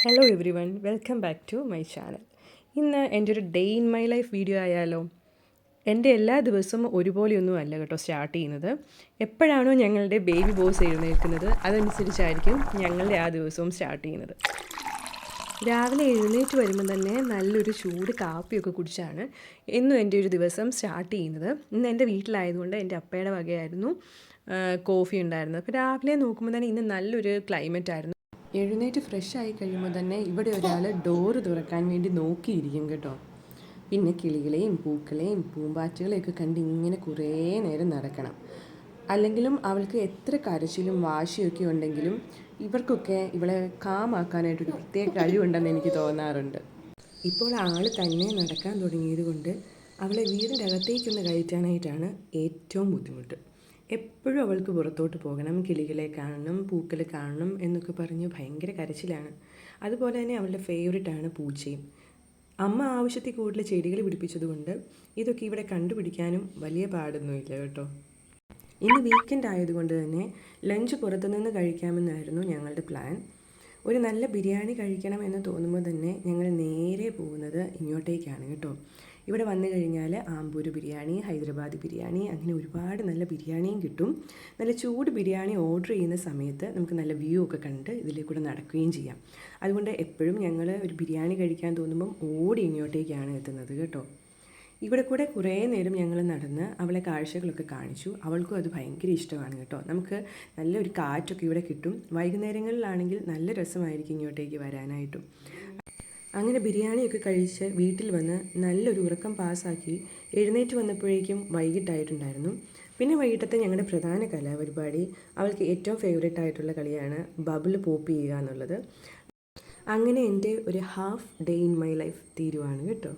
Hello everyone, welcome back to my channel. ഇന്ന് എൻ്റെ ഒരു day in my life video ആയാലോ. എൻ്റെ എല്ലാ ദിവസവും ഒരുപോലെയൊന്നും അല്ല കേട്ടോ സ്റ്റാർട്ട് ചെയ്യുന്നത്. എപ്പോഴാണോ ഞങ്ങളുടെ ബേബി ബോസ് എഴുന്നേൽക്കുന്നത് അതനുസരിച്ചായിരിക്കും ഞങ്ങളുടെ ആ ദിവസവും സ്റ്റാർട്ട് ചെയ്യുന്നത്. രാവിലെ എഴുന്നേറ്റ് വരുമ്പോൾ തന്നെ നല്ലൊരു ചൂട് കാപ്പിയൊക്കെ കുടിച്ചാണ് എന്നും എൻ്റെ ഒരു ദിവസം സ്റ്റാർട്ട് ചെയ്യുന്നത്. ഇന്ന് എൻ്റെ വീട്ടിലായതുകൊണ്ട് എൻ്റെ അപ്പയുടെ വകയായിരുന്നു കോഫി ഉണ്ടായിരുന്നത്. അപ്പോൾ രാവിലെ നോക്കുമ്പോൾ തന്നെ ഇന്ന് നല്ലൊരു ക്ലൈമറ്റ് ആയിരുന്നു. എഴുന്നേറ്റ് ഫ്രഷ് ആയി കഴിയുമ്പോൾ തന്നെ ഇവിടെ ഒരാൾ ഡോറ് തുറക്കാൻ വേണ്ടി നോക്കിയിരിക്കും കേട്ടോ. പിന്നെ കിളികളെയും പൂക്കളെയും പൂമ്പാറ്റകളെയൊക്കെ കണ്ട് ഇങ്ങനെ കുറേ നേരം നടക്കണം. അല്ലെങ്കിലും അവൾക്ക് എത്ര കരച്ചിലും വാശിയൊക്കെ ഉണ്ടെങ്കിലും ഇവർക്കൊക്കെ ഇവളെ കാമാക്കാനായിട്ടൊരു പ്രത്യേക കഴിവുണ്ടെന്ന് എനിക്ക് തോന്നാറുണ്ട്. ഇപ്പോൾ ആൾ തന്നെ നടക്കാൻ തുടങ്ങിയത് കൊണ്ട് അവളെ വീടിൻ്റെ അകത്തേക്കൊന്ന് കയറ്റാനായിട്ടാണ് ഏറ്റവും ബുദ്ധിമുട്ട്. എപ്പോഴും അവൾക്ക് പുറത്തോട്ട് പോകണം, കിളികളെ കാണണം, പൂക്കൾ കാണണം എന്നൊക്കെ പറഞ്ഞ് ഭയങ്കര കരച്ചിലാണ്. അതുപോലെ തന്നെ അവളുടെ ഫേവറേറ്റാണ് പൂച്ചയും. അമ്മ ആവശ്യത്തിൽ കൂടുതൽ ചെടികൾ പിടിപ്പിച്ചതുകൊണ്ട് ഇതൊക്കെ ഇവിടെ കണ്ടുപിടിക്കാനും വലിയ പാടൊന്നുമില്ല കേട്ടോ. ഇന്ന് വീക്കെൻഡ് ആയതുകൊണ്ട് തന്നെ ലഞ്ച് പുറത്തുനിന്ന് കഴിക്കാമെന്നായിരുന്നു ഞങ്ങളുടെ പ്ലാൻ. ഒരു നല്ല ബിരിയാണി കഴിക്കണം എന്ന് തോന്നുമ്പോൾ തന്നെ ഞങ്ങൾ നേരെ പോകുന്നത് ഇങ്ങോട്ടേക്കാണ് കേട്ടോ. ഇവിടെ വന്നു കഴിഞ്ഞാൽ ആമ്പൂർ ബിരിയാണി, ഹൈദരാബാദ് ബിരിയാണി, അങ്ങനെ ഒരുപാട് നല്ല ബിരിയാണിയും കിട്ടും. നല്ല ചൂട് ബിരിയാണി ഓർഡർ ചെയ്യുന്ന സമയത്ത് നമുക്ക് നല്ല വ്യൂ ഒക്കെ കണ്ട് ഇതിലേക്കൂടെ നടക്കുകയും ചെയ്യാം. അതുകൊണ്ട് എപ്പോഴും ഞങ്ങൾ ഒരു ബിരിയാണി കഴിക്കാൻ തോന്നുമ്പം ഓടി ഇങ്ങോട്ടേക്കാണ് എത്തുന്നത് കേട്ടോ. ഇവിടെ കൂടെ കുറേ നേരം ഞങ്ങൾ നടന്ന് അവളെ കാഴ്ചകളൊക്കെ കാണിച്ചു. അവൾക്കും അത് ഭയങ്കര ഇഷ്ടമാണ് കേട്ടോ. നമുക്ക് നല്ലൊരു കാറ്റൊക്കെ ഇവിടെ കിട്ടും. വൈകുന്നേരങ്ങളിലാണെങ്കിൽ നല്ല രസമായിരിക്കും ഇങ്ങോട്ടേക്ക് വരാനായിട്ടും. അങ്ങനെ ബിരിയാണിയൊക്കെ കഴിച്ച് വീട്ടിൽ വന്ന് നല്ലൊരു ഉറക്കം പാസ്സാക്കി എഴുന്നേറ്റ് വന്നപ്പോഴേക്കും വൈകിട്ടായിട്ടുണ്ടായിരുന്നു. പിന്നെ വൈകിട്ടത്തെ ഞങ്ങളുടെ പ്രധാന കലാപരിപാടി, അവൾക്ക് ഏറ്റവും ഫേവറേറ്റ് ആയിട്ടുള്ള കളിയാണ് ബബിൾ പോപ്പ് ചെയ്യുക എന്നുള്ളത്. അങ്ങനെ എൻ്റെ ഒരു half day in my life തീരുവാണ് കേട്ടോ.